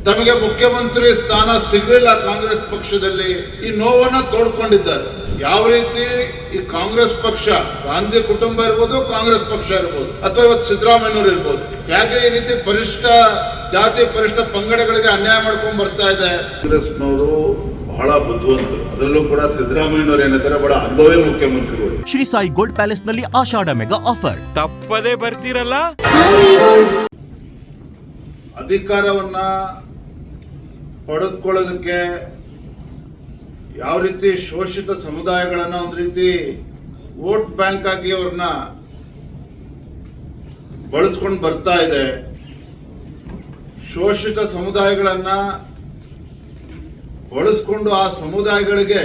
ತಮಗೆ ಮುಖ್ಯಮಂತ್ರಿ ಸ್ಥಾನ ಸಿಗಲಿಲ್ಲ ಕಾಂಗ್ರೆಸ್ ಪಕ್ಷದಲ್ಲಿ, ಈ ನೋವನ್ನ ತೋಡ್ಕೊಂಡಿದ್ದಾರೆ. ಯಾವ ರೀತಿ ಈ ಕಾಂಗ್ರೆಸ್ ಪಕ್ಷ, ಗಾಂಧಿ ಕುಟುಂಬ ಇರ್ಬೋದು, ಕಾಂಗ್ರೆಸ್ ಪಕ್ಷ ಇರ್ಬೋದು, ಅಥವಾ ಇವತ್ತು ಸಿದ್ದರಾಮಯ್ಯನವರು ಇರ್ಬೋದು, ಯಾಕೆ ಈ ರೀತಿ ಪರಿಷ್ಠ ಜಾತಿ ಪರಿಷ್ಠ ಪಂಗಡಗಳಿಗೆ ಅನ್ಯಾಯ ಮಾಡ್ಕೊಂಡ್ ಬರ್ತಾ ಇದೆ. ಕಾಂಗ್ರೆಸ್ನವರು ಬಹಳ ಬುದ್ಧಿವಂತರು, ಅದರಲ್ಲೂ ಕೂಡ ಸಿದ್ದರಾಮಯ್ಯನವರು ಏನಿದ್ದಾರೆ ಬಹಳ ಅನುಭವಿ ಮುಖ್ಯಮಂತ್ರಿಗಳು. ಶ್ರೀ ಸಾಯಿ ಗೋಲ್ಡ್ ಪ್ಯಾಲೇಸ್ ನಲ್ಲಿ ಆಷಾಢ ಮೆಗಾ ಆಫರ್, ತಪ್ಪದೇ ಬರ್ತೀರಲ್ಲ. ಅಧಿಕಾರವನ್ನ ಪಡೆದುಕೊಳ್ಳೋದಕ್ಕೆ ಯಾವ ರೀತಿ ಶೋಷಿತ ಸಮುದಾಯಗಳನ್ನ ಒಂದು ರೀತಿ ವೋಟ್ ಬ್ಯಾಂಕ್ ಆಗಿ ಅವ್ರನ್ನ ಬಳಸ್ಕೊಂಡು ಬರ್ತಾ ಇದೆ. ಶೋಷಿತ ಸಮುದಾಯಗಳನ್ನ ಬಳಸ್ಕೊಂಡು ಆ ಸಮುದಾಯಗಳಿಗೆ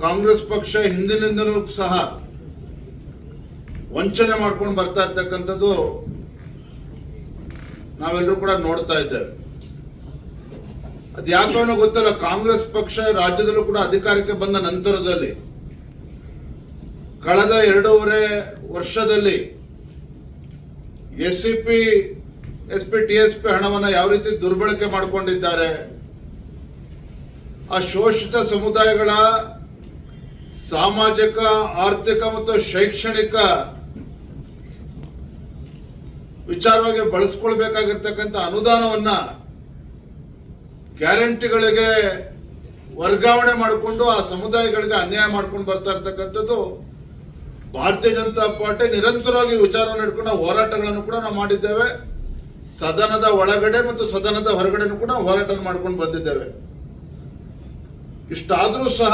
ಕಾಂಗ್ರೆಸ್ ಪಕ್ಷ ಹಿಂದಿನಿಂದಲೂ ಸಹ ವಂಚನೆ ಮಾಡ್ಕೊಂಡು ಬರ್ತಾ ಇರ್ತಕ್ಕಂಥದ್ದು ನಾವೆಲ್ಲರೂ ಕೂಡ ನೋಡ್ತಾ ಇದ್ದೇವೆ. ಅದು ಯಾಕೋ ಗೊತ್ತಲ್ಲ, ಕಾಂಗ್ರೆಸ್ ಪಕ್ಷ ರಾಜ್ಯದಲ್ಲೂ ಕೂಡ ಅಧಿಕಾರಕ್ಕೆ ಬಂದ ನಂತರದಲ್ಲಿ ಕಳೆದ 2.5 ವರ್ಷದಲ್ಲಿ ಎಸ್ಪಿ ಟಿಎಸ್ಪಿ ಹಣವನ್ನು ಯಾವ ರೀತಿ ದುರ್ಬಳಕೆ ಮಾಡಿಕೊಂಡಿದ್ದಾರೆ, ಆ ಶೋಷಿತ ಸಮುದಾಯಗಳ ಸಾಮಾಜಿಕ, ಆರ್ಥಿಕ ಮತ್ತು ಶೈಕ್ಷಣಿಕ ವಿಚಾರವಾಗಿ ಬಳಸ್ಕೊಳ್ಬೇಕಾಗಿರ್ತಕ್ಕಂಥ ಅನುದಾನವನ್ನ ಗ್ಯಾರಂಟಿಗಳಿಗೆ ವರ್ಗಾವಣೆ ಮಾಡಿಕೊಂಡು ಆ ಸಮುದಾಯಗಳಿಗೆ ಅನ್ಯಾಯ ಮಾಡ್ಕೊಂಡು ಬರ್ತಾ ಇರ್ತಕ್ಕಂಥದ್ದು ಭಾರತೀಯ ಜನತಾ ಪಾರ್ಟಿ ನಿರಂತರವಾಗಿ ವಿಚಾರವನ್ನು ಇಟ್ಕೊಂಡು ನಾವು ಹೋರಾಟಗಳನ್ನು ಕೂಡ ನಾವು ಮಾಡಿದ್ದೇವೆ. ಸದನದ ಒಳಗಡೆ ಮತ್ತು ಸದನದ ಹೊರಗಡೆನೂ ಕೂಡ ಹೋರಾಟ ಮಾಡ್ಕೊಂಡು ಬಂದಿದ್ದೇವೆ. ಇಷ್ಟಾದರೂ ಸಹ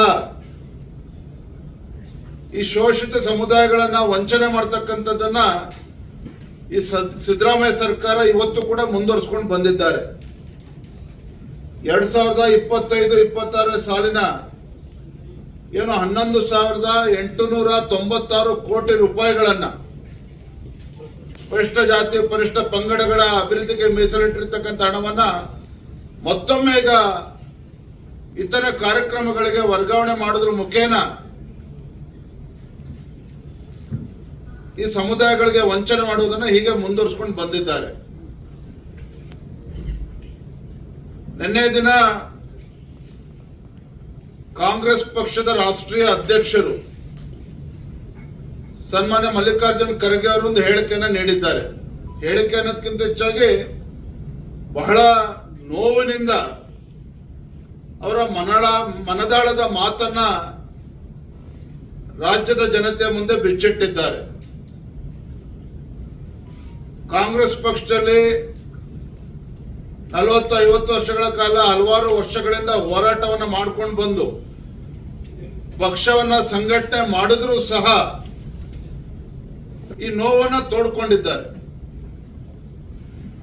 ಈ ಶೋಷಿತ ಸಮುದಾಯಗಳನ್ನ ವಂಚನೆ ಮಾಡ್ತಕ್ಕಂಥದ್ದನ್ನ ಈ ಸಿದ್ದರಾಮಯ್ಯ ಸರ್ಕಾರ ಇವತ್ತು ಕೂಡ ಮುಂದುವರಿಸಿಕೊಂಡು ಬಂದಿದ್ದಾರೆ. 2025-26 ಸಾಲಿನ ಏನು 11,896 ಕೋಟಿ ರೂಪಾಯಿಗಳನ್ನ ಪರಿಷ್ಠ ಜಾತಿ ಪರಿಷ್ಠ ಪಂಗಡಗಳ ಅಭಿವೃದ್ಧಿಗೆ ಮೀಸಲಿಟ್ಟಿರ್ತಕ್ಕಂಥ ಹಣವನ್ನ ಮತ್ತೊಮ್ಮೆ ಈಗ ಇತರೆ ಕಾರ್ಯಕ್ರಮಗಳಿಗೆ ವರ್ಗಾವಣೆ ಮಾಡೋದ್ರ ಮುಖೇನ ಈ ಸಮುದಾಯಗಳಿಗೆ ವಂಚನೆ ಮಾಡುವುದನ್ನ ಹೀಗೆ ಮುಂದುವರಿಸಿಕೊಂಡು ಬಂದಿದ್ದಾರೆ. ನಿನ್ನೆ ದಿನ ಕಾಂಗ್ರೆಸ್ ಪಕ್ಷದ ರಾಷ್ಟ್ರೀಯ ಅಧ್ಯಕ್ಷರು ಸನ್ಮಾನ್ಯ ಮಲ್ಲಿಕಾರ್ಜುನ್ ಖರ್ಗೆ ಅವರು ಒಂದು ಹೇಳಿಕೆಯನ್ನ ನೀಡಿದ್ದಾರೆ. ಹೇಳಿಕೆ ಅನ್ನೋದಕ್ಕಿಂತ ಹೆಚ್ಚಾಗಿ ಬಹಳ ನೋವಿನಿಂದ ಅವರ ಮನದಾಳದ ಮಾತನ್ನ ರಾಜ್ಯದ ಜನತೆಯ ಮುಂದೆ ಬಿಚ್ಚಿಟ್ಟಿದ್ದಾರೆ. ಕಾಂಗ್ರೆಸ್ ಪಕ್ಷದಲ್ಲಿ 40-50 ವರ್ಷಗಳ ಕಾಲ ಹಲವಾರು ವರ್ಷಗಳಿಂದ ಹೋರಾಟವನ್ನ ಮಾಡ್ಕೊಂಡು ಬಂದು ಪಕ್ಷವನ್ನ ಸಂಘಟನೆ ಮಾಡಿದ್ರೂ ಸಹ ಈ ನೋವನ್ನ ತೋಡ್ಕೊಂಡಿದ್ದಾರೆ.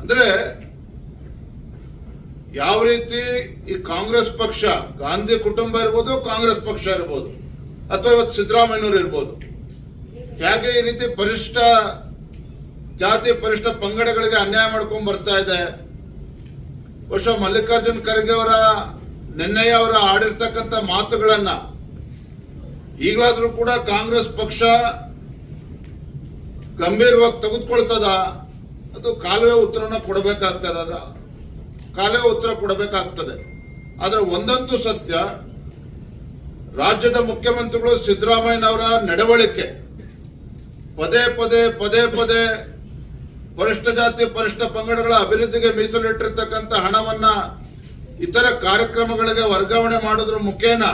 ಅಂದ್ರೆ ಯಾವ ರೀತಿ ಈ ಕಾಂಗ್ರೆಸ್ ಪಕ್ಷ, ಗಾಂಧಿ ಕುಟುಂಬ ಇರ್ಬೋದು, ಕಾಂಗ್ರೆಸ್ ಪಕ್ಷ ಇರ್ಬೋದು, ಅಥವಾ ಇವತ್ತು ಸಿದ್ದರಾಮಯ್ಯನವರು ಇರ್ಬೋದು, ಯಾಕೆ ಈ ರೀತಿ ಪರಿಷ್ಠ ಜಾತಿ ಪರಿಷ್ಠ ಪಂಗಡಗಳಿಗೆ ಅನ್ಯಾಯ ಮಾಡ್ಕೊಂಡ್ ಬರ್ತಾ ಇದೆ. ಬಹುಶಃ ಮಲ್ಲಿಕಾರ್ಜುನ್ ಖರ್ಗೆ ಅವರ ನಿನ್ನೆಯ ಅವರ ಆಡಿರ್ತಕ್ಕಂಥ ಮಾತುಗಳನ್ನ ಈಗಲಾದ್ರೂ ಕೂಡ ಕಾಂಗ್ರೆಸ್ ಪಕ್ಷ ಗಂಭೀರವಾಗಿ ತೆಗೆದುಕೊಳ್ತದ, ಅದು ಕಾಲುವೆ ಉತ್ತರನ ಕೊಡಬೇಕಾಗ್ತದ, ಕಾಲುವೆ ಉತ್ತರ ಕೊಡಬೇಕಾಗ್ತದೆ. ಆದ್ರೆ ಒಂದಂತೂ ಸತ್ಯ, ರಾಜ್ಯದ ಮುಖ್ಯಮಂತ್ರಿಗಳು ಸಿದ್ದರಾಮಯ್ಯನವರ ನಡವಳಿಕೆ ಪದೇ ಪದೇ ಪರಿಷ್ಠ ಜಾತಿ ಪರಿಷ್ಠ ಪಂಗಡಗಳ ಅಭಿವೃದ್ಧಿಗೆ ಮೀಸಲಿಟ್ಟಿರ್ತಕ್ಕಂಥ ಹಣವನ್ನ ಇತರ ಕಾರ್ಯಕ್ರಮಗಳಿಗೆ ವರ್ಗಾವಣೆ ಮಾಡೋದ್ರ ಮುಖೇನ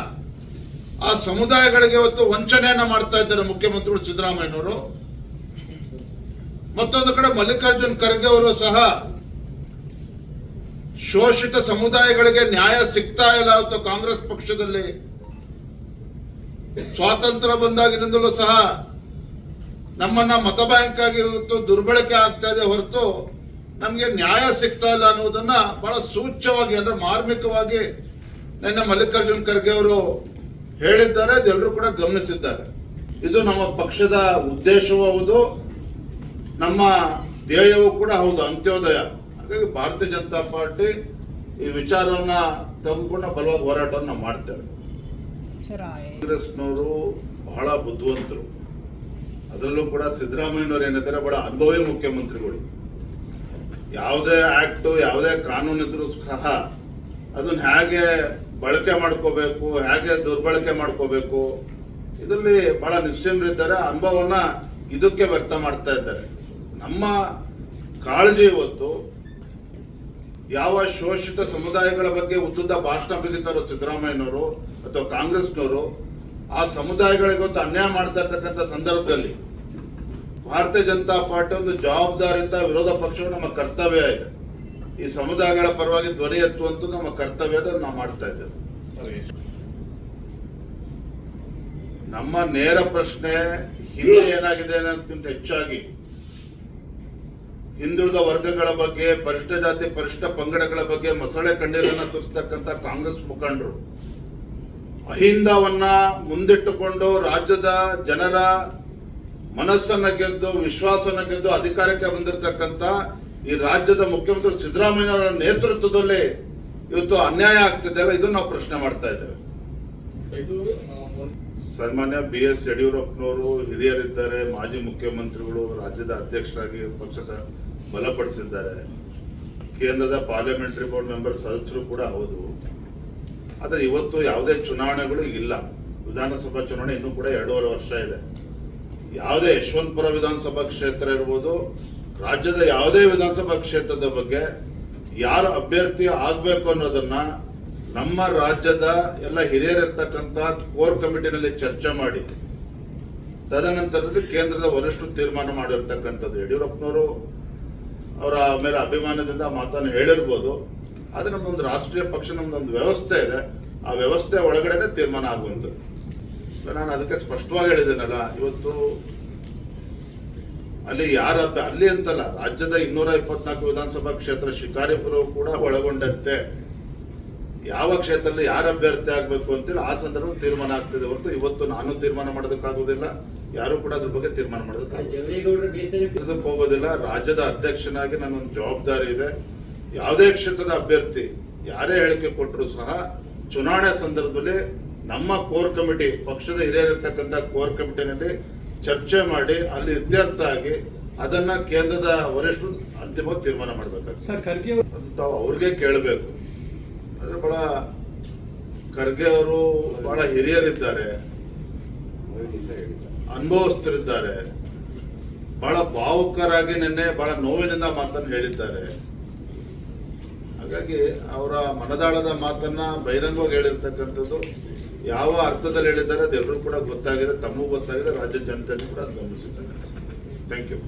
ಆ ಸಮುದಾಯಗಳಿಗೆ ಇವತ್ತು ವಂಚನೆಯನ್ನ ಮಾಡ್ತಾ ಇದ್ದಾರೆ ಮುಖ್ಯಮಂತ್ರಿಗಳು ಸಿದ್ದರಾಮಯ್ಯನವರು. ಮತ್ತೊಂದು ಕಡೆ ಮಲ್ಲಿಕಾರ್ಜುನ್ ಖರ್ಗೆ ಅವರು ಸಹ ಶೋಷಿತ ಸಮುದಾಯಗಳಿಗೆ ನ್ಯಾಯ ಸಿಗ್ತಾ ಇಲ್ಲ. ಇವತ್ತು ಕಾಂಗ್ರೆಸ್ ಪಕ್ಷದಲ್ಲಿ ಸ್ವಾತಂತ್ರ್ಯ ಬಂದಾಗಿನಿಂದಲೂ ಸಹ ನಮ್ಮನ್ನ ಮತ ಬ್ಯಾಂಕ್ ಆಗಿ ಇವತ್ತು ದುರ್ಬಳಕೆ ಆಗ್ತಾ ಇದೆ ಹೊರತು ನಮ್ಗೆ ನ್ಯಾಯ ಸಿಗ್ತಾ ಇಲ್ಲ ಅನ್ನೋದನ್ನ ಬಹಳ ಸೂಚ್ಯವಾಗಿ ಅಂದ್ರೆ ಮಾರ್ಮಿಕವಾಗಿ ನಿನ್ನೆ ಮಲ್ಲಿಕಾರ್ಜುನ್ ಖರ್ಗೆ ಅವರು ಹೇಳಿದ್ದಾರೆ. ಅದೆಲ್ಲರೂ ಕೂಡ ಗಮನಿಸಿದ್ದಾರೆ. ಇದು ನಮ್ಮ ಪಕ್ಷದ ಉದ್ದೇಶವೂ ಹೌದು, ನಮ್ಮ ಧ್ಯೇಯವೂ ಕೂಡ ಹೌದು, ಅಂತ್ಯೋದಯ. ಹಾಗಾಗಿ ಭಾರತೀಯ ಜನತಾ ಪಾರ್ಟಿ ಈ ವಿಚಾರವನ್ನ ತೆಗೆದುಕೊಂಡು ಬಲವಾದ ಹೋರಾಟವನ್ನು ಮಾಡ್ತೇವೆ. ಕಾಂಗ್ರೆಸ್ನವರು ಬಹಳ ಯಾವುದೇ ಆಕ್ಟ್ ಯಾವುದೇ ಕಾನೂನು ಇದ್ರೂ ಸಹ ಅದನ್ನ ಹೇಗೆ ಬಳಕೆ ಮಾಡ್ಕೋಬೇಕು, ಹೇಗೆ ದುರ್ಬಳಕೆ ಮಾಡ್ಕೋಬೇಕು, ಇದರಲ್ಲಿ ಬಹಳ ನಿಶ್ಚಿಂತರಿದ್ದಾರೆ. ಅನುಭವವನ್ನ ಇದಕ್ಕೆ ವ್ಯಕ್ತ ಮಾಡ್ತಾ ಇದ್ದಾರೆ. ನಮ್ಮ ಕಾಳಜಿ ಇವತ್ತು ಯಾವ ಶೋಷಿತ ಸಮುದಾಯಗಳ ಬಗ್ಗೆ ಉದ್ದುದ್ದ ಭಾಷಣ ಬಿಗಿತಾರೋ ಸಿದ್ದರಾಮಯ್ಯನವರು ಅಥವಾ ಕಾಂಗ್ರೆಸ್ನವರು, ಆ ಸಮುದಾಯಗಳಿಗೆ ಇವತ್ತು ಅನ್ಯಾಯ ಮಾಡ್ತಾ ಇರ್ತಕ್ಕಂಥ ಸಂದರ್ಭದಲ್ಲಿ ಭಾರತೀಯ ಜನತಾ ಪಾರ್ಟಿ ಒಂದು ಜವಾಬ್ದಾರಿಯಿಂದ ವಿರೋಧ ಪಕ್ಷವು ನಮ್ಮ ಕರ್ತವ್ಯ ಇದೆ. ಈ ಸಮುದಾಯಗಳ ಪರವಾಗಿ ಧ್ವನಿ ಎತ್ತುವಂತ ನಮ್ಮ ಕರ್ತವ್ಯದ ನಾವು ಮಾಡ್ತಾ ಇದ್ದೇವೆ. ನಮ್ಮ ನೇರ ಪ್ರಶ್ನೆ ಹಿಂದೆ ಏನಾಗಿದೆ ಅನ್ನೋದಕ್ಕಿಂತ ಹೆಚ್ಚಾಗಿ ಹಿಂದುಳಿದ ವರ್ಗಗಳ ಬಗ್ಗೆ, ಪರಿಶಿಷ್ಟ ಜಾತಿ ಪರಿಶಿಷ್ಟ ಪಂಗಡಗಳ ಬಗ್ಗೆ ಮೊಸಳೆ ಕಣ್ಣೀರನ್ನ ಸುರಿಸ್ತಕ್ಕಂಥ ಕಾಂಗ್ರೆಸ್ ಮುಖಂಡರು ಅಹಿಂದವನ್ನ ಮುಂದಿಟ್ಟುಕೊಂಡು ರಾಜ್ಯದ ಜನರ ಮನಸ್ಸನ್ನ ಗೆದ್ದು, ವಿಶ್ವಾಸವನ್ನ ಗೆದ್ದು ಅಧಿಕಾರಕ್ಕೆ ಬಂದಿರತಕ್ಕಂಥ ಈ ರಾಜ್ಯದ ಮುಖ್ಯಮಂತ್ರಿ ಸಿದ್ದರಾಮಯ್ಯನವರ ನೇತೃತ್ವದಲ್ಲಿ ಇವತ್ತು ಅನ್ಯಾಯ ಆಗ್ತಿದ್ದೇವೆ. ಇದನ್ನು ನಾವು ಪ್ರಶ್ನೆ ಮಾಡ್ತಾ ಇದ್ದೇವೆ. ಸನ್ಮಾನ್ಯ BS ಯಡಿಯೂರಪ್ಪನವರು ಹಿರಿಯರಿದ್ದಾರೆ, ಮಾಜಿ ಮುಖ್ಯಮಂತ್ರಿಗಳು, ರಾಜ್ಯದ ಅಧ್ಯಕ್ಷರಾಗಿ ಪಕ್ಷ ಬಲಪಡಿಸಿದ್ದಾರೆ, ಕೇಂದ್ರದ ಪಾರ್ಲಿಮೆಂಟರಿ ಬೋರ್ಡ್ ಮೆಂಬರ್ ಸದಸ್ಯರು ಕೂಡ ಹೌದು. ಆದರೆ ಇವತ್ತು ಯಾವುದೇ ಚುನಾವಣೆಗಳು ಇಲ್ಲ. ವಿಧಾನಸಭಾ ಚುನಾವಣೆ ಇನ್ನೂ ಕೂಡ 2.5 ವರ್ಷ ಇದೆ. ಯಾವುದೇ ಯಶವಂತಪುರ ವಿಧಾನಸಭಾ ಕ್ಷೇತ್ರ ಇರ್ಬೋದು, ರಾಜ್ಯದ ಯಾವುದೇ ವಿಧಾನಸಭಾ ಕ್ಷೇತ್ರದ ಬಗ್ಗೆ ಯಾರು ಅಭ್ಯರ್ಥಿ ಆಗ್ಬೇಕು ಅನ್ನೋದನ್ನ ನಮ್ಮ ರಾಜ್ಯದ ಎಲ್ಲ ಹಿರಿಯರಿರ್ತಕ್ಕಂಥ ಕೋರ್ ಕಮಿಟಿನಲ್ಲಿ ಚರ್ಚೆ ಮಾಡಿ ತದನಂತರದಲ್ಲಿ ಕೇಂದ್ರದ ವರಿಷ್ಠರು ತೀರ್ಮಾನ ಮಾಡಿರ್ತಕ್ಕಂಥದ್ದು. ಯಡಿಯೂರಪ್ಪನವರು ಅವರ ಮೇಲೆ ಅಭಿಮಾನದಿಂದ ಮಾತನ್ನು ಹೇಳಿರ್ಬೋದು, ಆದರೆ ನಮ್ಮದೊಂದು ರಾಷ್ಟ್ರೀಯ ಪಕ್ಷ, ನಮ್ದೊಂದು ವ್ಯವಸ್ಥೆ ಇದೆ, ಆ ವ್ಯವಸ್ಥೆ ಒಳಗಡೆನೆ ತೀರ್ಮಾನ ಆಗುವಂಥದ್ದು. ನಾನು ಅದಕ್ಕೆ ಸ್ಪಷ್ಟವಾಗಿ ಹೇಳಿದ್ದೇನಲ್ಲ, ಇವತ್ತು ಅಲ್ಲಿ ಅಲ್ಲಿ ಅಂತಲ್ಲ, ರಾಜ್ಯದ 224 ವಿಧಾನಸಭಾ ಕ್ಷೇತ್ರ, ಶಿಕಾರಿಪುರ ಕೂಡ ಒಳಗೊಂಡಂತೆ ಯಾವ ಕ್ಷೇತ್ರದಲ್ಲಿ ಯಾರು ಅಭ್ಯರ್ಥಿ ಆಗ್ಬೇಕು ಅಂತೇಳಿ ಆ ಸಂದರ್ಭ ತೀರ್ಮಾನ ಆಗ್ತಿದೆ ಹೊರತು ಇವತ್ತು ನಾನು ತೀರ್ಮಾನ ಮಾಡೋದಕ್ಕಾಗೋದಿಲ್ಲ, ಯಾರು ಕೂಡ ಅದ್ರ ಬಗ್ಗೆ ತೀರ್ಮಾನ ಮಾಡೋದಕ್ಕೆ ಹೋಗೋದಿಲ್ಲ. ರಾಜ್ಯದ ಅಧ್ಯಕ್ಷನಾಗಿ ನನ್ನೊಂದು ಜವಾಬ್ದಾರಿ ಇದೆ. ಯಾವುದೇ ಕ್ಷೇತ್ರದ ಅಭ್ಯರ್ಥಿ ಯಾರೇ ಹೇಳಿಕೆ ಕೊಟ್ಟರು ಸಹ ಚುನಾವಣೆ ಸಂದರ್ಭದಲ್ಲಿ ನಮ್ಮ ಕೋರ್ ಕಮಿಟಿ, ಪಕ್ಷದ ಹಿರಿಯರಿರ್ತಕ್ಕಂಥ ಕೋರ್ ಕಮಿಟಿನಲ್ಲಿ ಚರ್ಚೆ ಮಾಡಿ ಅಲ್ಲಿ ಇತ್ಯರ್ಥ ಆಗಿ ಅದನ್ನ ಕೇಂದ್ರದ ವರಿಷ್ಠರು ಅಂತಿಮವಾಗಿ ತೀರ್ಮಾನ ಮಾಡಬೇಕಾಗ್ತದೆ. ಸರ್, ಖರ್ಗೆ ತಾವು ಅವ್ರಿಗೆ ಕೇಳಬೇಕು. ಆದ್ರೆ ಬಹಳ ಖರ್ಗೆ ಅವರು ಬಹಳ ಹಿರಿಯರಿದ್ದಾರೆ, ಅನುಭವಸ್ಥರಿದ್ದಾರೆ, ಬಹಳ ಭಾವುಕರಾಗಿ ನಿನ್ನೆ ಬಹಳ ನೋವಿನಿಂದ ಮಾತನ್ನು ಹೇಳಿದ್ದಾರೆ. ಹಾಗಾಗಿ ಅವರ ಮನದಾಳದ ಮಾತನ್ನ ಬಹಿರಂಗವಾಗಿ ಹೇಳಿರ್ತಕ್ಕಂಥದ್ದು ಯಾವ ಅರ್ಥದಲ್ಲಿ ಹೇಳಿದ್ದಾರೆ ಅದೆಲ್ಲರೂ ಕೂಡ ಗೊತ್ತಾಗಿದೆ, ತಮಗೂ ಗೊತ್ತಾಗಿದೆ, ರಾಜ್ಯ ಜನತೆಗೂ ಕೂಡ ಅದು ಗಮನಿಸಿದ್ದಾರೆ. Thank you.